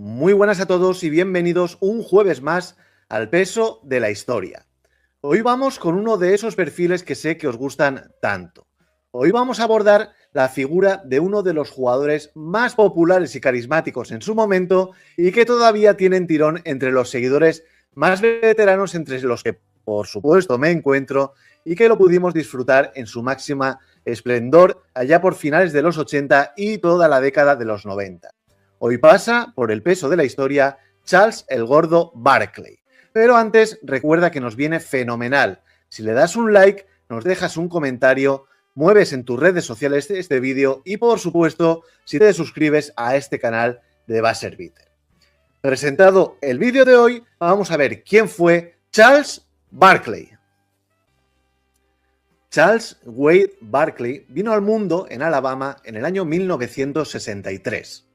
Muy buenas a todos y bienvenidos un jueves más al Peso de la Historia. Hoy vamos con uno de esos perfiles que sé que os gustan tanto. Hoy vamos a abordar la figura de uno de los jugadores más populares y carismáticos en su momento y que todavía tienen tirón entre los seguidores más veteranos, entre los que, por supuesto, me encuentro, y que lo pudimos disfrutar en su máxima esplendor allá por finales de los 80 y toda la década de los 90. Hoy pasa por el peso de la historia Charles el Gordo Barkley. Pero antes, recuerda que nos viene fenomenal. Si le das un like, nos dejas un comentario, mueves en tus redes sociales este vídeo y, por supuesto, si te suscribes a este canal de Buzzer Beater. Presentado el vídeo de hoy, vamos a ver quién fue Charles Barkley. Charles Wade Barkley vino al mundo en Alabama en el año 1963.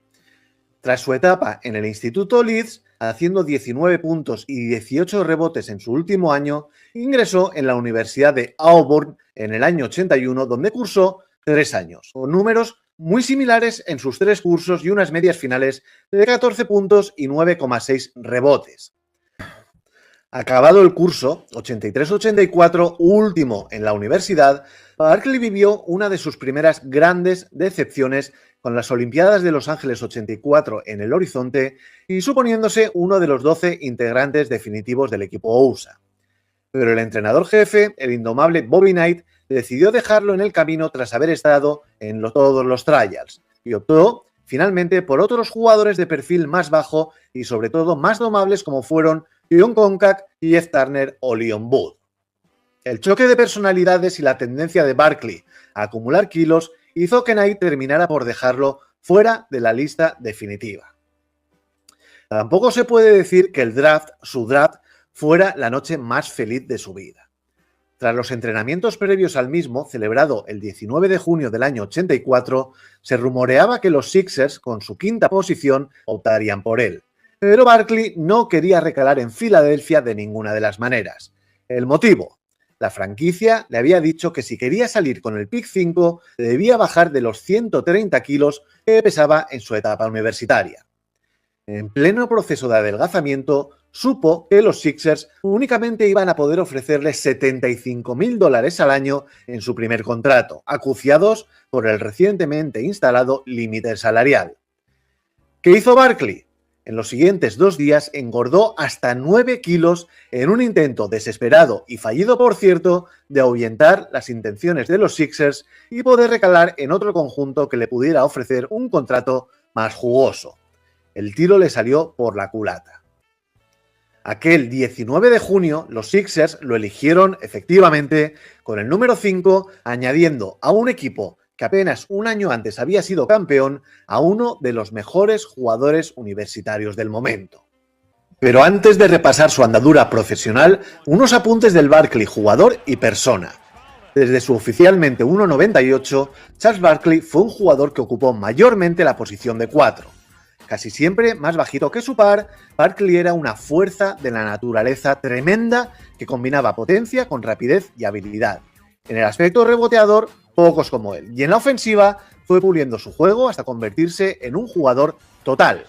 Tras su etapa en el Instituto Leeds, haciendo 19 puntos y 18 rebotes en su último año, ingresó en la Universidad de Auburn en el año 81, donde cursó 3 años, con números muy similares en sus 3 cursos y unas medias finales de 14 puntos y 9,6 rebotes. Acabado el curso, 83-84, último en la universidad, Barkley vivió una de sus primeras grandes decepciones con las Olimpiadas de Los Ángeles 84 en el horizonte y suponiéndose uno de los 12 integrantes definitivos del equipo USA. Pero el entrenador jefe, el indomable Bobby Knight, decidió dejarlo en el camino tras haber estado en todos los trials y optó finalmente por otros jugadores de perfil más bajo y sobre todo más domables como fueron John Koncak, Jeff Turner o Leon Wood. El choque de personalidades y la tendencia de Barkley a acumular kilos hizo que Knight terminara por dejarlo fuera de la lista definitiva. Tampoco se puede decir que su draft, fuera la noche más feliz de su vida. Tras los entrenamientos previos al mismo, celebrado el 19 de junio del año 84, se rumoreaba que los Sixers, con su quinta posición, optarían por él. Pero Barkley no quería recalar en Filadelfia de ninguna de las maneras. El motivo: la franquicia le había dicho que si quería salir con el pick 5 debía bajar de los 130 kilos que pesaba en su etapa universitaria. En pleno proceso de adelgazamiento, supo que los Sixers únicamente iban a poder ofrecerle $75.000 al año en su primer contrato, acuciados por el recientemente instalado límite salarial. ¿Qué hizo Barkley? En los siguientes 2 días engordó hasta 9 kilos en un intento desesperado y fallido, por cierto, de ahuyentar las intenciones de los Sixers y poder recalar en otro conjunto que le pudiera ofrecer un contrato más jugoso. El tiro le salió por la culata. Aquel 19 de junio, los Sixers lo eligieron efectivamente con el número 5, añadiendo a un equipo que apenas un año antes había sido campeón a uno de los mejores jugadores universitarios del momento. Pero antes de repasar su andadura profesional, unos apuntes del Barkley jugador y persona. Desde su oficialmente 1,98, Charles Barkley fue un jugador que ocupó mayormente la posición de 4. Casi siempre más bajito que su par, Barkley era una fuerza de la naturaleza tremenda que combinaba potencia con rapidez y habilidad. En el aspecto reboteador, pocos como él. Y en la ofensiva fue puliendo su juego hasta convertirse en un jugador total.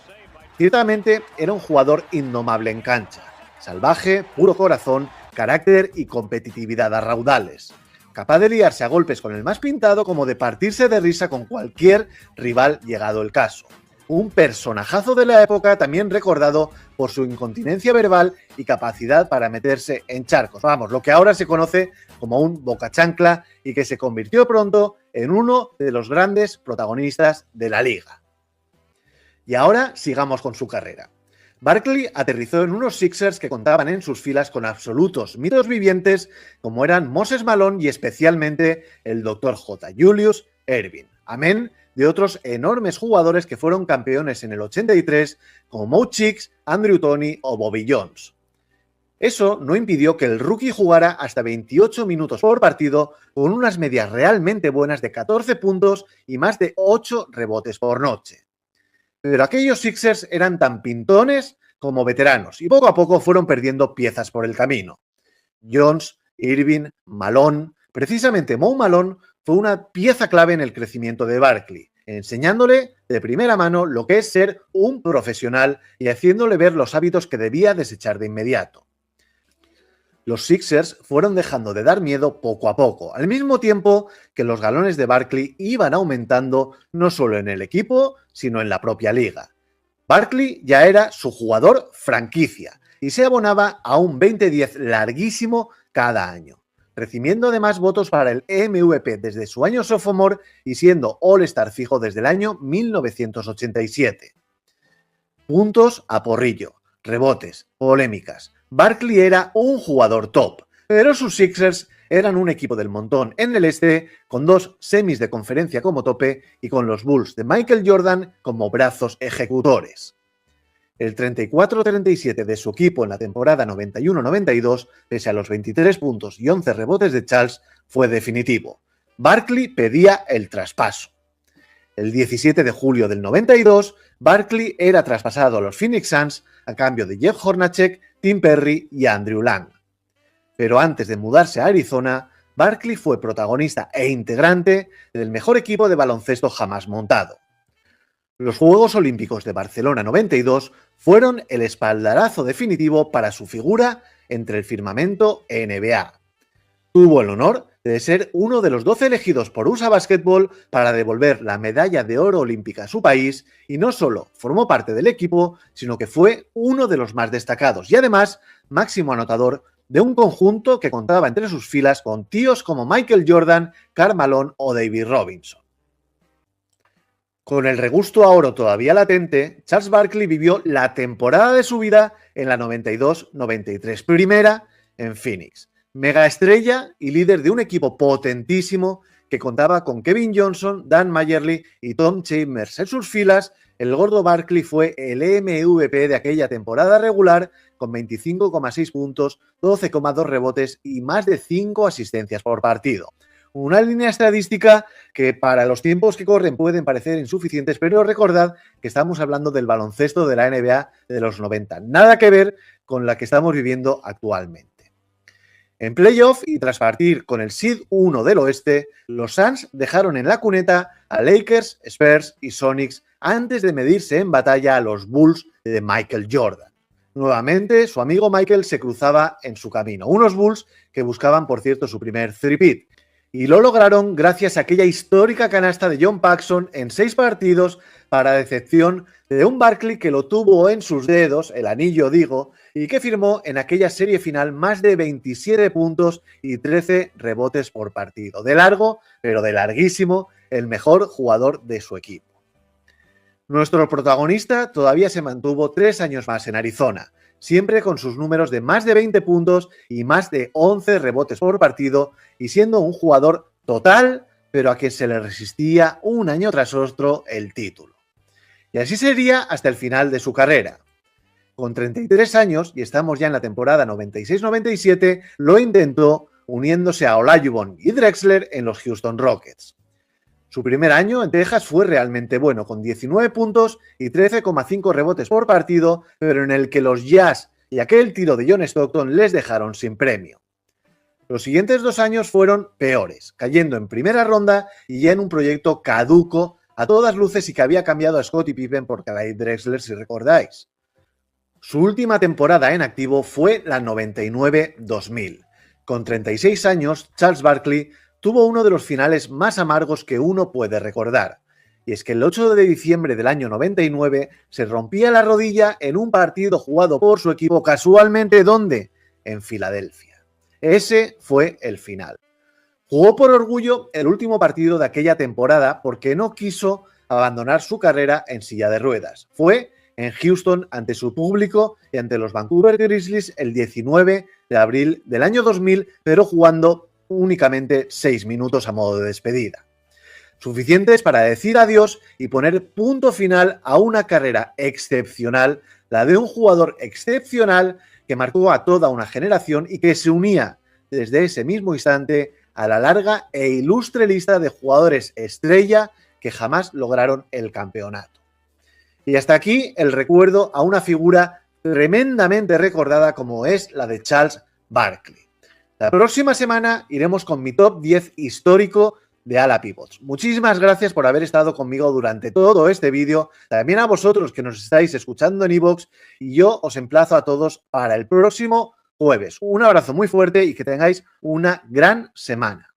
Ciertamente era un jugador indomable en cancha. Salvaje, puro corazón, carácter y competitividad a raudales. Capaz de liarse a golpes con el más pintado como de partirse de risa con cualquier rival llegado el caso. Un personajazo de la época, también recordado por su incontinencia verbal y capacidad para meterse en charcos. Vamos, lo que ahora se conoce como un bocachancla y que se convirtió pronto en uno de los grandes protagonistas de la liga. Y ahora sigamos con su carrera. Barkley aterrizó en unos Sixers que contaban en sus filas con absolutos mitos vivientes como eran Moses Malone y especialmente el Dr. J. Julius Erving. Amén de otros enormes jugadores que fueron campeones en el 83 como Mo Cheeks, Andrew Toney o Bobby Jones. Eso no impidió que el rookie jugara hasta 28 minutos por partido con unas medias realmente buenas de 14 puntos y más de 8 rebotes por noche. Pero aquellos Sixers eran tan pintones como veteranos y poco a poco fueron perdiendo piezas por el camino. Jones, Irving, Malone, precisamente Mo Malone fue una pieza clave en el crecimiento de Barkley. enseñándole de primera mano lo que es ser un profesional y haciéndole ver los hábitos que debía desechar de inmediato. Los Sixers fueron dejando de dar miedo poco a poco, al mismo tiempo que los galones de Barkley iban aumentando no solo en el equipo, sino en la propia liga. Barkley ya era su jugador franquicia y se abonaba a un 20-10 larguísimo cada año, recibiendo además votos para el MVP desde su año sophomore y siendo All-Star fijo desde el año 1987. Puntos a porrillo, rebotes, polémicas. Barkley era un jugador top, pero sus Sixers eran un equipo del montón en el este, con 2 semis de conferencia como tope y con los Bulls de Michael Jordan como brazos ejecutores. El 34-37 de su equipo en la temporada 91-92, pese a los 23 puntos y 11 rebotes de Charles, fue definitivo. Barkley pedía el traspaso. El 17 de julio del 92, Barkley era traspasado a los Phoenix Suns a cambio de Jeff Hornacek, Tim Perry y Andrew Lang. Pero antes de mudarse a Arizona, Barkley fue protagonista e integrante del mejor equipo de baloncesto jamás montado. Los Juegos Olímpicos de Barcelona 92 fueron el espaldarazo definitivo para su figura entre el firmamento NBA. Tuvo el honor de ser uno de los 12 elegidos por USA Basketball para devolver la medalla de oro olímpica a su país y no solo formó parte del equipo, sino que fue uno de los más destacados y además máximo anotador de un conjunto que contaba entre sus filas con tíos como Michael Jordan, Karl Malone o David Robinson. Con el regusto a oro todavía latente, Charles Barkley vivió la temporada de su vida en la 92-93, primera en Phoenix. Mega estrella y líder de un equipo potentísimo que contaba con Kevin Johnson, Dan Mayerly y Tom Chambers en sus filas. El gordo Barkley fue el MVP de aquella temporada regular con 25,6 puntos, 12,2 rebotes y más de 5 asistencias por partido. Una línea estadística que para los tiempos que corren pueden parecer insuficientes, pero recordad que estamos hablando del baloncesto de la NBA de los 90. Nada que ver con la que estamos viviendo actualmente. En playoff y tras partir con el seed 1 del oeste, los Suns dejaron en la cuneta a Lakers, Spurs y Sonics antes de medirse en batalla a los Bulls de Michael Jordan. Nuevamente, su amigo Michael se cruzaba en su camino. Unos Bulls que buscaban, por cierto, su primer three-peat. Y lo lograron gracias a aquella histórica canasta de John Paxson en 6 partidos para decepción de un Barkley que lo tuvo en sus dedos, el anillo digo, y que firmó en aquella serie final más de 27 puntos y 13 rebotes por partido. De largo, pero de larguísimo, el mejor jugador de su equipo. Nuestro protagonista todavía se mantuvo 3 años más en Arizona, siempre con sus números de más de 20 puntos y más de 11 rebotes por partido y siendo un jugador total, pero a quien se le resistía un año tras otro el título. Y así sería hasta el final de su carrera. Con 33 años, y estamos ya en la temporada 96-97, lo intentó uniéndose a Olajuwon y Drexler en los Houston Rockets. Su primer año en Texas fue realmente bueno, con 19 puntos y 13,5 rebotes por partido, pero en el que los Jazz y aquel tiro de John Stockton les dejaron sin premio. Los siguientes 2 años fueron peores, cayendo en primera ronda y ya en un proyecto caduco a todas luces y que había cambiado a Scottie Pippen por Clyde Drexler, si recordáis. Su última temporada en activo fue la 99-2000. Con 36 años, Charles Barkley tuvo uno de los finales más amargos que uno puede recordar. Y es que el 8 de diciembre del año 99 se rompía la rodilla en un partido jugado por su equipo casualmente, ¿dónde? En Filadelfia. Ese fue el final. Jugó por orgullo el último partido de aquella temporada porque no quiso abandonar su carrera en silla de ruedas. Fue en Houston ante su público y ante los Vancouver Grizzlies el 19 de abril del año 2000, pero jugando únicamente 6 minutos a modo de despedida. Suficientes para decir adiós y poner punto final a una carrera excepcional, la de un jugador excepcional que marcó a toda una generación y que se unía desde ese mismo instante a la larga e ilustre lista de jugadores estrella que jamás lograron el campeonato. Y hasta aquí el recuerdo a una figura tremendamente recordada como es la de Charles Barkley. La próxima semana iremos con mi top 10 histórico de Ala Pivots. Muchísimas gracias por haber estado conmigo durante todo este vídeo, también a vosotros que nos estáis escuchando en iVoox, y yo os emplazo a todos para el próximo jueves. Un abrazo muy fuerte y que tengáis una gran semana.